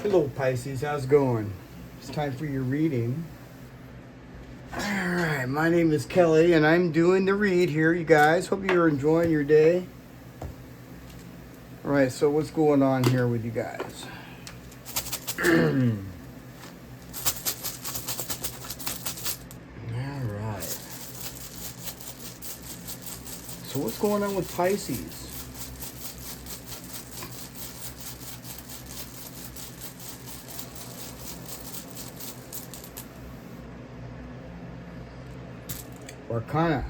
Hello Pisces, how's it going? It's time for your reading. Alright, my name is Kelly and I'm doing the read here, you guys. Hope you're enjoying your day. Alright, so what's going on here with you guys? Alright. So what's going on with Pisces? Arcana.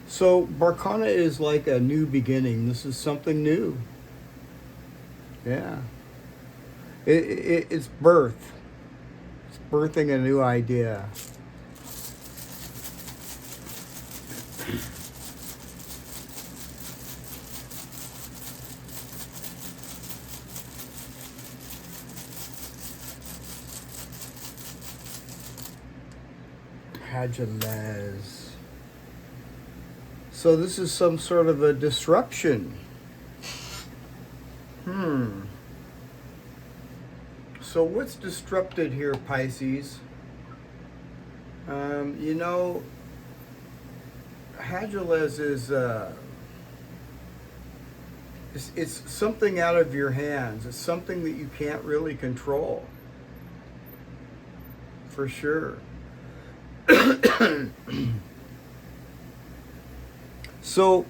So Barcana is like a new beginning. This is something new. Yeah. It's birth. It's birthing a new idea. Hagelaz. So this is some sort of a disruption. So what's disrupted here, Pisces? You know, Hagelaz is it's something out of your hands. It's something that you can't really control. For sure. So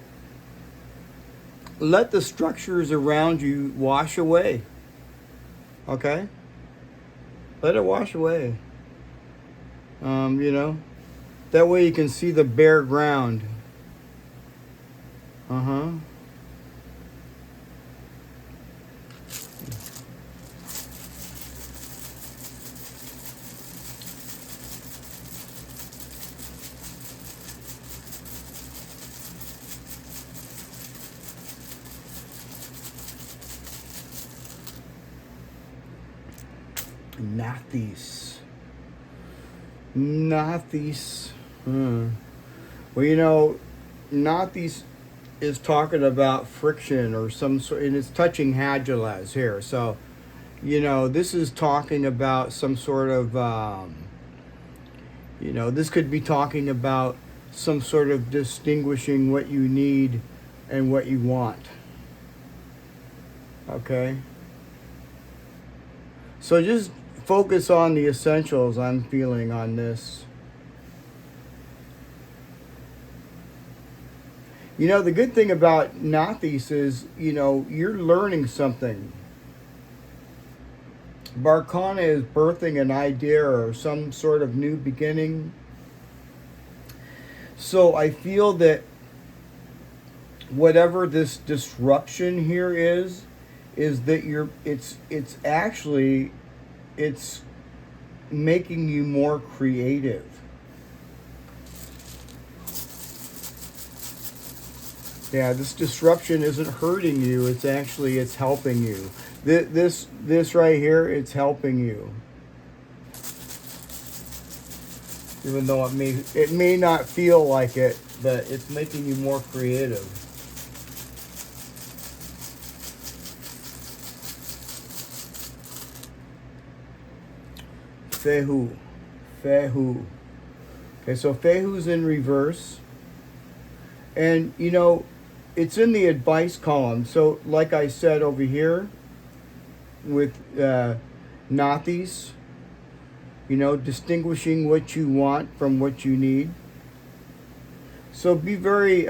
let the structures around you wash away. Okay? Let it wash away. You know, that way you can see the bare ground. Nathis. Well, you know, Nathis is talking about friction or some sort, and it's touching Hagelaz here. So, you know, this is talking about some sort of, you know, this could be talking about some sort of distinguishing what you need and what you want. Okay? So just focus on the essentials I'm feeling on this. You know, the good thing about Nathis is, you know, you're learning something. Barcana is birthing an idea or some sort of new beginning. So I feel that whatever this disruption here is that it's actually making you more creative. Yeah, this disruption isn't hurting you. It's helping you. This right here, it's helping you. Even though it may not feel like it, but it's making you more creative. Fehu. Okay, so Fehu's in reverse. And, you know, it's in the advice column. So, like I said over here with Nathis, you know, distinguishing what you want from what you need. So be very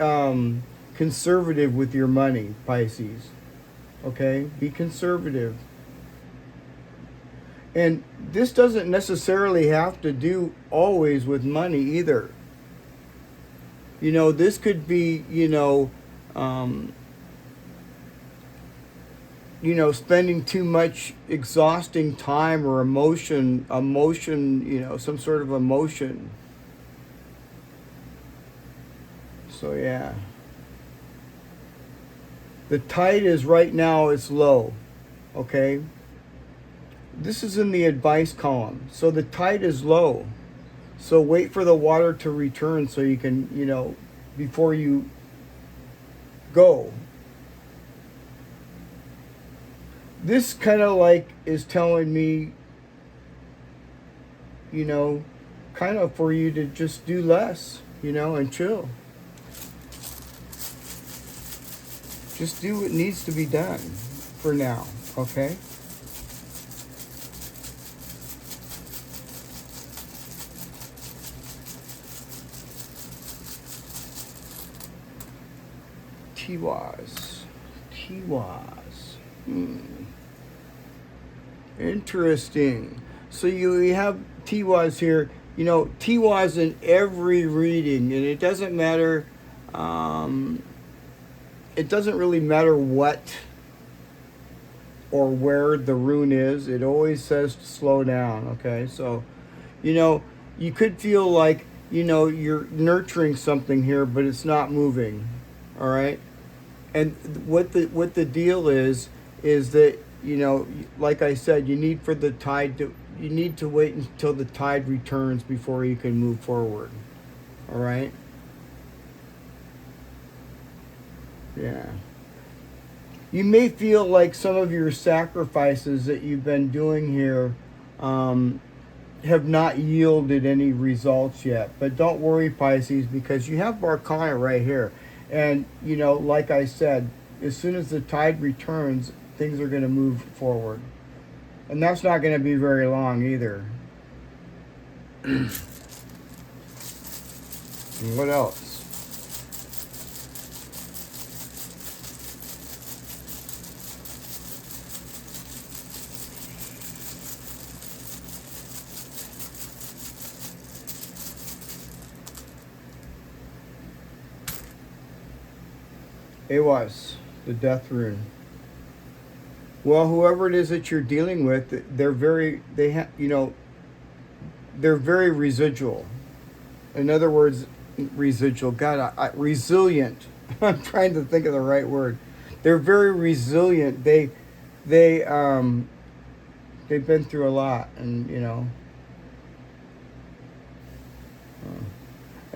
conservative with your money, Pisces. Okay? Be conservative. And this doesn't necessarily have to do always with money either. You know, this could be, spending too much exhausting time or emotion, some sort of emotion. So, yeah. The tide is right now, it's low. Okay? This is in the advice column. So the tide is low. So wait for the water to return so you can, before you go. this kind of like is telling me, you know, kind of for you to just do less, you know, and chill. Just do what needs to be done for now, okay? Tiwaz. Tiwaz. Interesting. So you have Tiwaz here. You know, Tiwaz in every reading, and it doesn't matter. It doesn't really matter what or where the rune is. It always says to slow down. Okay, so you know you could feel like you're nurturing something here, but it's not moving. All right, and what the deal is that like I said, you need for the tide to you need to wait until the tide returns before you can move forward. All right. Yeah. You may feel like some of your sacrifices that you've been doing here um, have not yielded any results yet. But don't worry, Pisces, because you have Barcana right here. And, like I said, as soon as the tide returns, things are going to move forward. And that's not going to be very long either. What else? It was the death rune. Well, whoever it is that you're dealing with, they're very residual. In other words, residual. God, resilient. I'm trying to think of the right word. They're very resilient. They they've been through a lot, and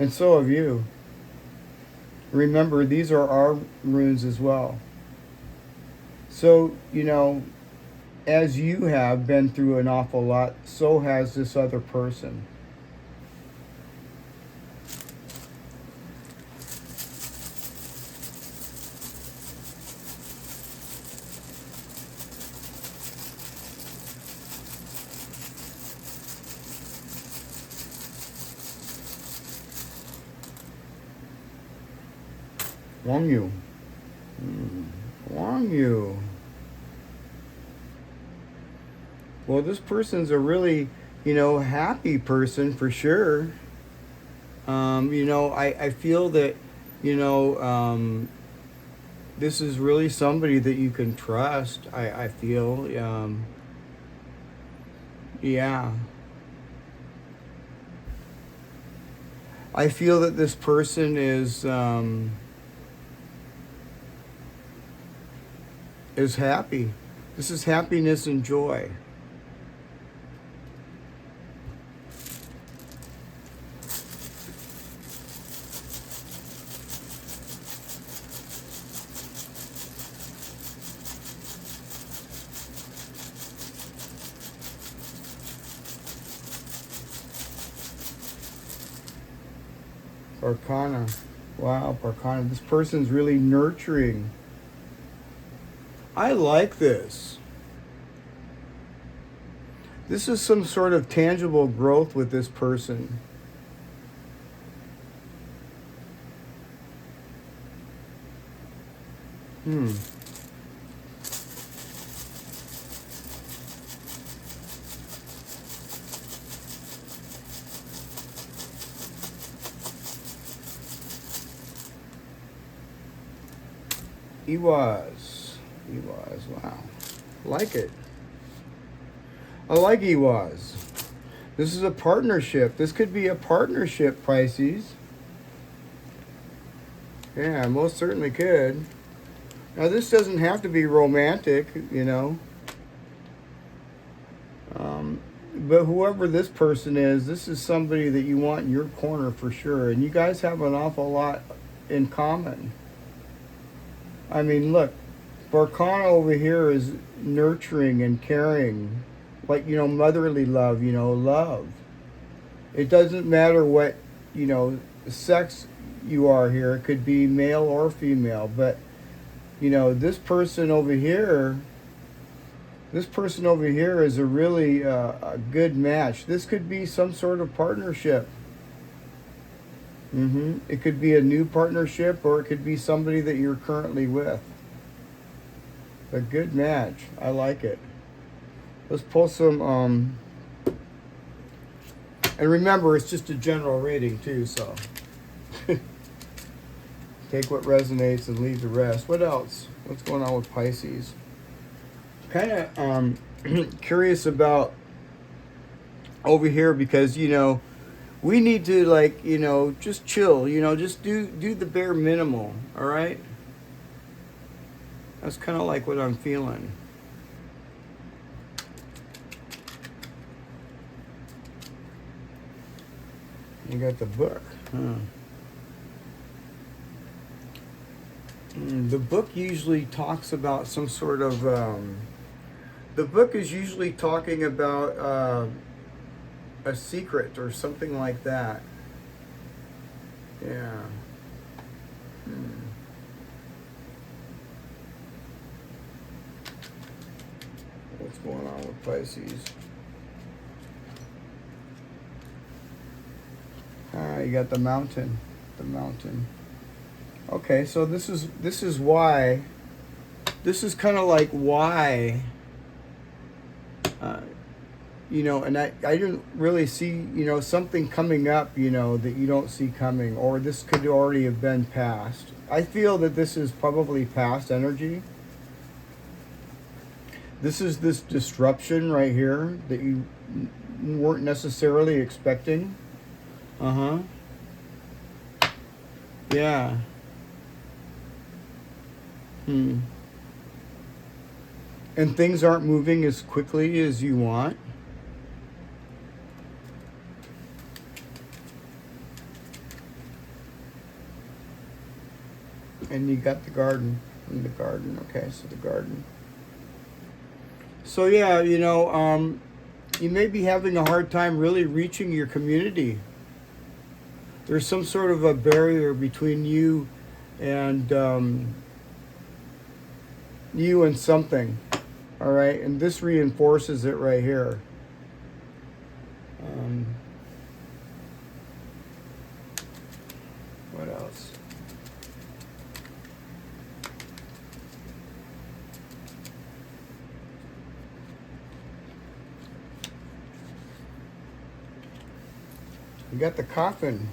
so have you. Remember, these are our runes as well. So, as you have been through an awful lot, so has this other person. Wrong you. Wrong you. Well, this person's a really, happy person for sure. I feel that, you know, um, this is really somebody that you can trust. I feel, yeah. I feel that this person is happy. This is happiness and joy. Arcana. Wow, Arcana. This person's really nurturing. I like this. This is some sort of tangible growth with this person. Hmm. He was. He was. Wow. Like it. I like he was. This is a partnership. This could be a partnership, Pisces. Yeah, most certainly could. Now, this doesn't have to be romantic, but whoever this person is, this is somebody that you want in your corner for sure. And you guys have an awful lot in common. I mean, look, Barkana over here is nurturing and caring, like, motherly love, love. It doesn't matter what, sex you are here. It could be male or female, but, this person over here, is a really a good match. This could be some sort of partnership. It could be a new partnership, or it could be somebody that you're currently with. A good match. I like it. Let's pull some, and remember, it's just a general rating too, so take what resonates and leave the rest. What else? What's going on with Pisces? Kind of curious about over here, because we need to, like, just chill, just do the bare minimal. All right, that's kind of like what I'm feeling. You got the book. The book usually talks about some sort of the book is usually talking about a secret or something like that. Yeah. What's going on with Pisces? You got the mountain. Okay, so this is why. This is kind of like why. And I didn't really see, something coming up, that you don't see coming, or this could already have been past. I feel that this is probably past energy. This is this disruption right here that you weren't necessarily expecting. Yeah. And things aren't moving as quickly as you want. And you got the garden. Okay, so the garden. So yeah, you may be having a hard time really reaching your community. There's some sort of a barrier between you and something. All right, and this reinforces it right here. What else? You got the coffin.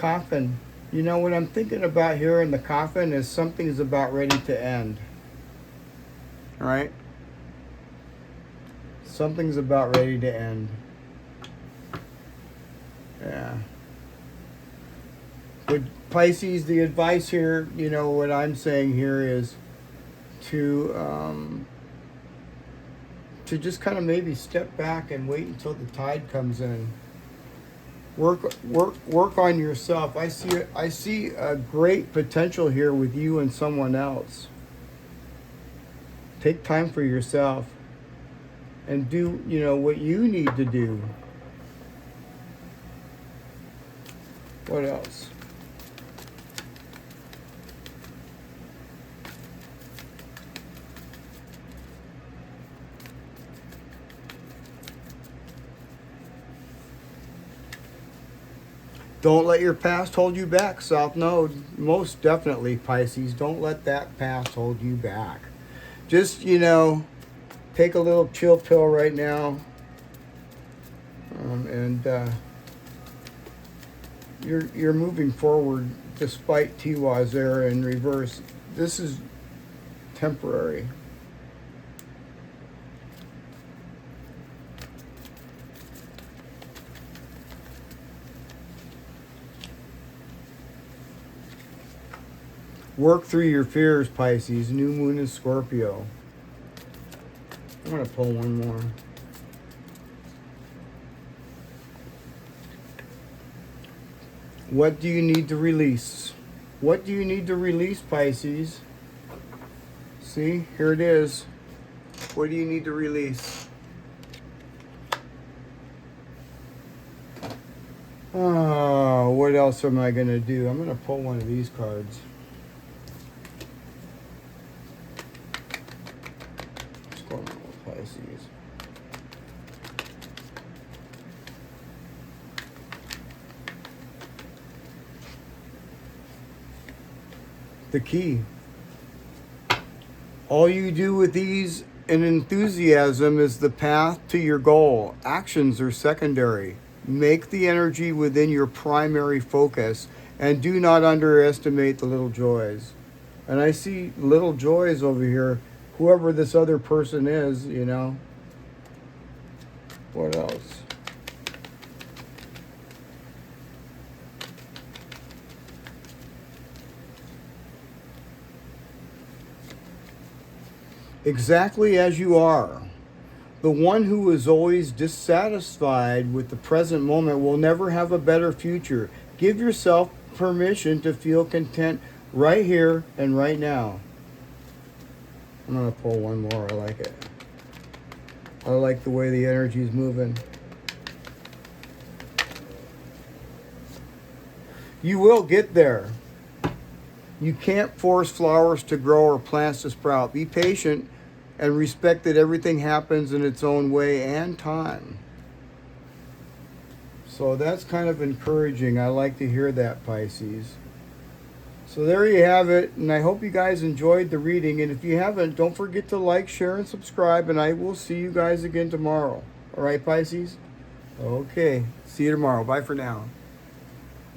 What I'm thinking about here in the coffin is something's about ready to end. All right? Something's about ready to end. Yeah. But Pisces, the advice here, what I'm saying here is to just kind of maybe step back and wait until the tide comes in. Work on yourself. I see a great potential here with you and someone else. Take time for yourself and do, what you need to do. What else? Don't let your past hold you back, South Node. Most definitely, Pisces. Don't let that past hold you back. Just, take a little chill pill right now. And you're moving forward despite Tiwa's there in reverse. This is temporary. Work through your fears, Pisces. New moon in Scorpio. I'm going to pull one more. What do you need to release? What do you need to release, Pisces? See, here it is. What do you need to release? Oh, what else am I going to do? I'm going to pull one of these cards. What's going on with Pisces? The key. All you do with ease and enthusiasm is the path to your goal. Actions are secondary. Make the energy within your primary focus and do not underestimate the little joys. And I see little joys over here. Whoever this other person is, you know. What else? Exactly as you are. The one who is always dissatisfied with the present moment will never have a better future. Give yourself permission to feel content right here and right now. I'm going to pull one more. I like it. I like the way the energy is moving. You will get there. You can't force flowers to grow or plants to sprout. Be patient and respect that everything happens in its own way and time. So that's kind of encouraging. I like to hear that, Pisces. So there you have it, and I hope you guys enjoyed the reading. And if you haven't, don't forget to like, share, and subscribe, and I will see you guys again tomorrow. All right, Pisces? Okay, see you tomorrow. Bye for now.